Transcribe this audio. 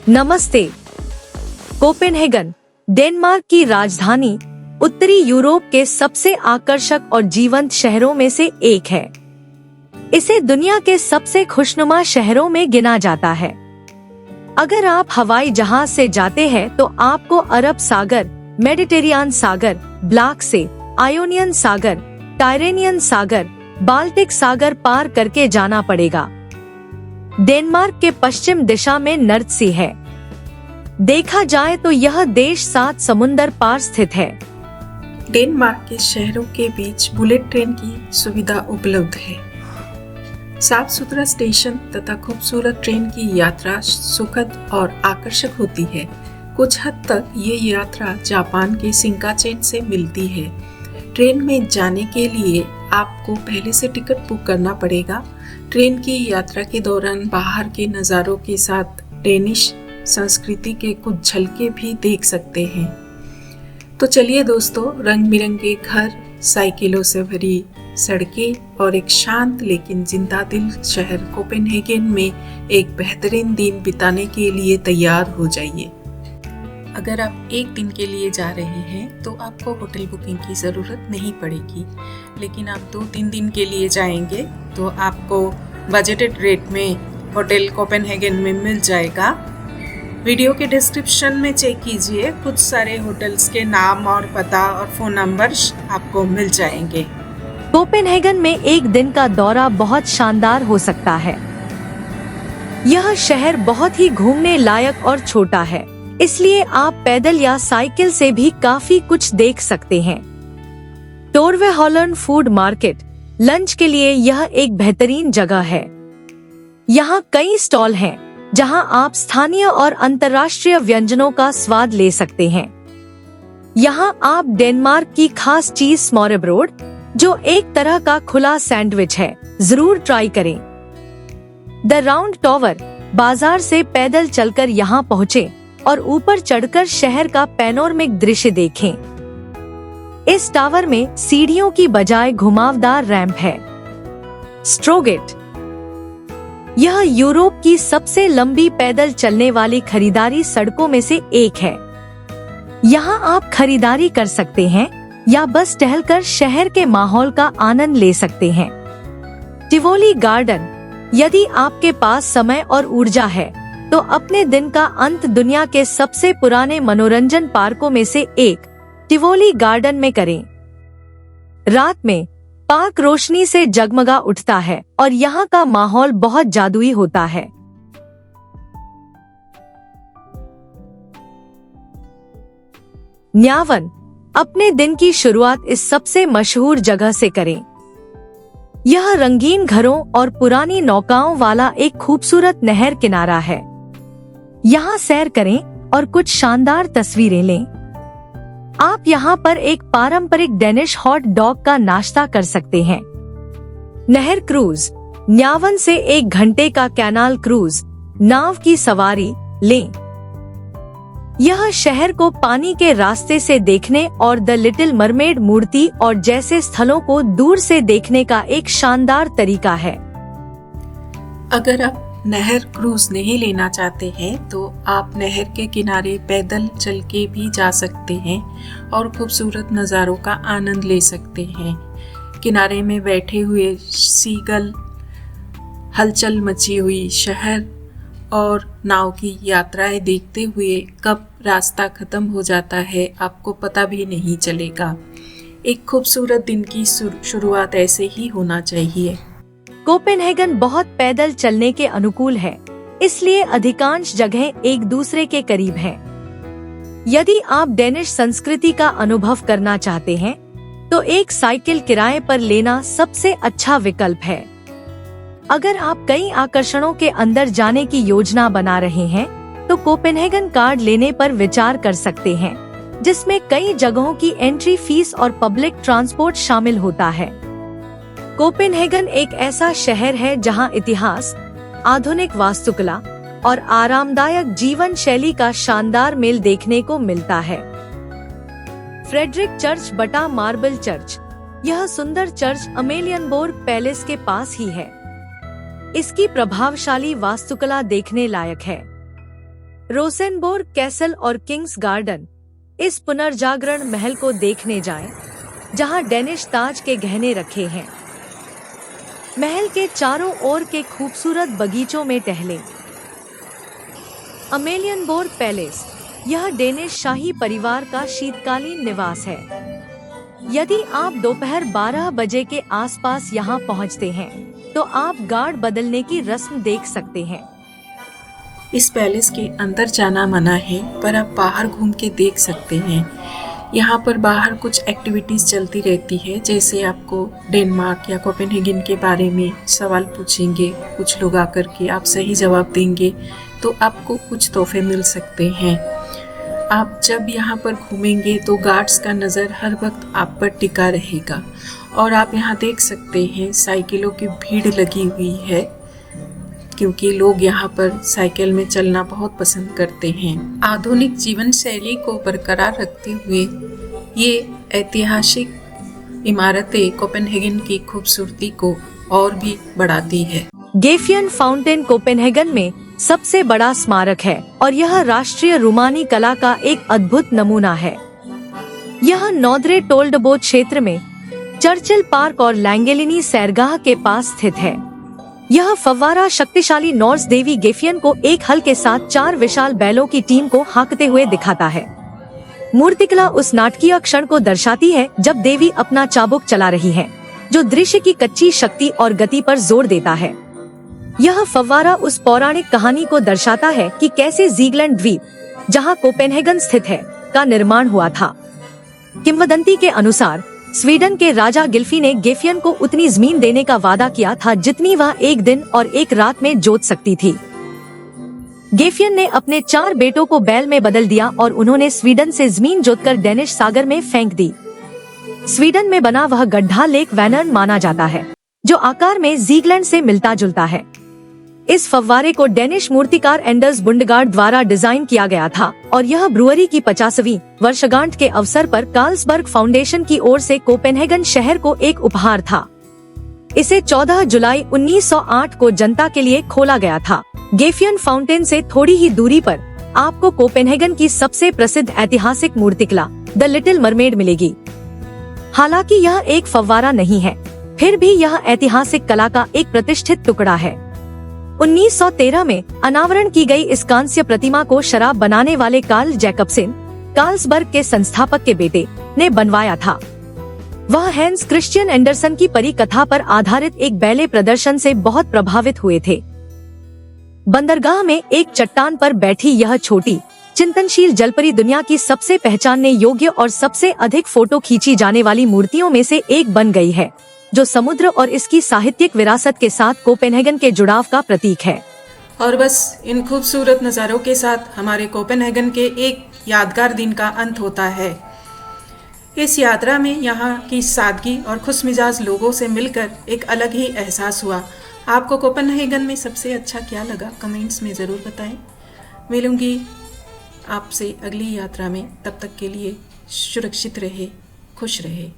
नमस्ते। Copenhagen Denmark की राजधानी उत्तरी यूरोप के सबसे आकर्षक और जीवंत शहरों में से एक है। इसे दुनिया के सबसे खुशनुमा शहरों में गिना जाता है। अगर आप हवाई जहाज से जाते हैं तो आपको अरब सागर, मेडिटेरियन सागर, ब्लैक सी, आयोनियन सागर, टायरेनियन सागर, बाल्टिक सागर पार करके जाना पड़ेगा। डेनमार्क के पश्चिम दिशा में नॉर्थ सी है। देखा जाए तो यह देश 7 समुंदर पार स्थित है। डेनमार्क के शहरों के बीच बुलेट ट्रेन की सुविधा उपलब्ध है। साफ सुथरा स्टेशन तथा खूबसूरत ट्रेन की यात्रा सुखद और आकर्षक होती है। कुछ हद तक ये यात्रा जापान के शिंकानसेन से मिलती है। ट्रेन में जाने के लिए आपको पहले से टिकट बुक करना पड़ेगा। ट्रेन की यात्रा के दौरान बाहर के नज़ारों के साथ डेनिश संस्कृति के कुछ झलके भी देख सकते हैं। तो चलिए दोस्तों, रंग बिरंगे घर, साइकिलों से भरी सड़कें और एक शांत लेकिन जिंदा दिल शहर कोपेनहेगन में एक बेहतरीन दिन बिताने के लिए तैयार हो जाइए। अगर आप एक दिन के लिए जा रहे हैं तो आपको होटल बुकिंग की ज़रूरत नहीं पड़ेगी, लेकिन आप 2-3 दिन के लिए जाएंगे तो आपको बजटेड रेट में होटल कोपेनहेगन में मिल जाएगा। वीडियो के डिस्क्रिप्शन में चेक कीजिए, कुछ सारे होटल्स के नाम और पता और फ़ोन नंबर्स आपको मिल जाएंगे। कोपेनहेगन में एक दिन का दौरा बहुत शानदार हो सकता है। यह शहर बहुत ही घूमने लायक और छोटा है, इसलिए आप पैदल या साइकिल से भी काफी कुछ देख सकते हैं। टोरवे हॉलैंड फूड मार्केट लंच के लिए यह एक बेहतरीन जगह है। यहाँ कई स्टॉल हैं जहाँ आप स्थानीय और अंतर्राष्ट्रीय व्यंजनों का स्वाद ले सकते हैं। यहाँ आप डेनमार्क की खास चीज स्मॉरेब्रोड, जो एक तरह का खुला सैंडविच है, जरूर ट्राई करें। द राउंड टॉवर बाजार से पैदल चलकर यहाँ पहुँचे और ऊपर चढ़कर शहर का पैनोरमिक दृश्य देखें। इस टावर में सीढ़ियों की बजाय घुमावदार रैंप है। स्ट्रोगेट यह यूरोप की सबसे लंबी पैदल चलने वाली खरीदारी सड़कों में से एक है। यहाँ आप खरीदारी कर सकते हैं या बस टहलकर शहर के माहौल का आनंद ले सकते हैं। टिवोली गार्डन यदि आपके पास समय और ऊर्जा है तो अपने दिन का अंत दुनिया के सबसे पुराने मनोरंजन पार्कों में से एक टिवोली गार्डन में करें। रात में पार्क रोशनी से जगमगा उठता है और यहाँ का माहौल बहुत जादुई होता है। न्यावन अपने दिन की शुरुआत इस सबसे मशहूर जगह से करें। यह रंगीन घरों और पुरानी नौकाओं वाला एक खूबसूरत नहर किनारा है। यहाँ सैर करें और कुछ शानदार तस्वीरें लें। आप यहाँ पर एक पारंपरिक डेनिश हॉट डॉग का नाश्ता कर सकते हैं। नहर क्रूज न्यावन से 1 घंटे का कैनाल क्रूज नाव की सवारी लें। यह शहर को पानी के रास्ते से देखने और द लिटिल मरमेड मूर्ति और जैसे स्थलों को दूर से देखने का एक शानदार तरीका है। अगर आप नहर क्रूज नहीं लेना चाहते हैं तो आप नहर के किनारे पैदल चल के भी जा सकते हैं और खूबसूरत नज़ारों का आनंद ले सकते हैं। किनारे में बैठे हुए सीगल, हलचल मची हुई शहर और नाव की यात्राएं देखते हुए कब रास्ता खत्म हो जाता है आपको पता भी नहीं चलेगा। एक खूबसूरत दिन की शुरुआत ऐसे ही होना चाहिए। कोपेनहेगन बहुत पैदल चलने के अनुकूल है, इसलिए अधिकांश जगहें एक दूसरे के करीब हैं। यदि आप डेनिश संस्कृति का अनुभव करना चाहते हैं तो एक साइकिल किराए पर लेना सबसे अच्छा विकल्प है। अगर आप कई आकर्षणों के अंदर जाने की योजना बना रहे हैं तो कोपेनहेगन कार्ड लेने पर विचार कर सकते हैं, जिसमें कई जगहों की एंट्री फीस और पब्लिक ट्रांसपोर्ट शामिल होता है। कोपेनहेगन एक ऐसा शहर है जहां इतिहास, आधुनिक वास्तुकला और आरामदायक जीवन शैली का शानदार मेल देखने को मिलता है। फ्रेडरिक चर्च बटा मार्बल चर्च यह सुंदर चर्च अमेलियनबोर्ग पैलेस के पास ही है। इसकी प्रभावशाली वास्तुकला देखने लायक है। रोसेनबोर्ग कैसल और किंग्स गार्डन। इस पुनर्जागरण महल को देखने जाएं, जहां डेनिश ताज के गहने रखे हैं। महल के चारों ओर के खूबसूरत बगीचों में टहलें। अमेलियनबोर्ग पैलेस, यह डेनिश शाही परिवार का शीतकालीन निवास है। यदि आप दोपहर 12 बजे के आसपास यहां पहुंचते हैं, तो आप गार्ड बदलने की रस्म देख सकते हैं। इस पैलेस के अंदर जाना मना है, पर आप बाहर घूम के देख सकते हैं। यहाँ पर बाहर कुछ एक्टिविटीज़ चलती रहती है, जैसे आपको डेनमार्क या कोपेनहेगन के बारे में सवाल पूछेंगे कुछ लोग आकर के, आप सही जवाब देंगे तो आपको कुछ तोहफे मिल सकते हैं। आप जब यहाँ पर घूमेंगे तो गार्ड्स का नज़र हर वक्त आप पर टिका रहेगा। और आप यहाँ देख सकते हैं साइकिलों की भीड़ लगी हुई है, क्योंकि लोग यहाँ पर साइकिल में चलना बहुत पसंद करते हैं। आधुनिक जीवन शैली को बरकरार रखते हुए ये ऐतिहासिक इमारतें कोपेनहेगन की खूबसूरती को और भी बढ़ाती है। गेफियन फाउंटेन कोपेनहेगन में सबसे बड़ा स्मारक है और यह राष्ट्रीय रोमानी कला का एक अद्भुत नमूना है। यह नॉर्द्रे टोल्डबो क्षेत्र में चर्चिल पार्क और लैंगेलिनी सैरगाह के पास स्थित है। यह फव्वारा शक्तिशाली नॉर्स देवी गेफियन को एक हल के साथ 4 विशाल बैलों की टीम को हाँकते हुए दिखाता है। मूर्तिकला उस नाटकीय क्षण को दर्शाती है जब देवी अपना चाबुक चला रही है, जो दृश्य की कच्ची शक्ति और गति पर जोर देता है। यह फव्वारा उस पौराणिक कहानी को दर्शाता है कि कैसे ज़ीगलैंड द्वीप, जहां कोपेनहेगन स्थित है, का निर्माण हुआ था। किंवदंती के अनुसार स्वीडन के राजा गिल्फी ने गेफियन को उतनी जमीन देने का वादा किया था जितनी वह एक दिन और एक रात में जोत सकती थी। गेफियन ने अपने 4 बेटों को बैल में बदल दिया और उन्होंने स्वीडन से जमीन जोतकर डेनिश सागर में फेंक दी। स्वीडन में बना वह गड्ढा लेक वैनर्न माना जाता है, जो आकार में ज़ीगलैंड से मिलता जुलता है। इस फव्वारे को डेनिश मूर्तिकार एंडर्स बुंडगार्ड द्वारा डिजाइन किया गया था और यह ब्रुअरी की 50वीं वर्षगांठ के अवसर पर कार्लसबर्ग फाउंडेशन की ओर से कोपेनहेगन शहर को एक उपहार था। इसे 14 जुलाई 1908 को जनता के लिए खोला गया था। गेफियन फाउंटेन से थोड़ी ही दूरी पर आपको कोपेनहेगन की सबसे प्रसिद्ध ऐतिहासिक मूर्तिकला द लिटिल मरमेड मिलेगी। हालांकि यह एक फव्वारा नहीं है, फिर भी यह ऐतिहासिक कला का एक प्रतिष्ठित टुकड़ा है। 1913 में अनावरण की गई इस कांस्य प्रतिमा को शराब बनाने वाले कार्ल जैकबसन, कार्लसबर्ग के संस्थापक के बेटे, ने बनवाया था। वह हैंस क्रिश्चियन एंडरसन की परी कथा पर आधारित एक बैले प्रदर्शन से बहुत प्रभावित हुए थे। बंदरगाह में एक चट्टान पर बैठी यह छोटी चिंतनशील जलपरी दुनिया की सबसे पहचानने योग्य और सबसे अधिक फोटो खींची जाने वाली मूर्तियों में से एक बन गई है, जो समुद्र और इसकी साहित्यिक विरासत के साथ कोपेनहेगन के जुड़ाव का प्रतीक है। और बस इन खूबसूरत नज़ारों के साथ हमारे कोपेनहेगन के एक यादगार दिन का अंत होता है। इस यात्रा में यहाँ की सादगी और खुशमिजाज लोगों से मिलकर एक अलग ही एहसास हुआ। आपको कोपेनहेगन में सबसे अच्छा क्या लगा, कमेंट्स में ज़रूर बताएं। मिलूंगी आपसे अगली यात्रा में, तब तक के लिए सुरक्षित रहे, खुश रहे।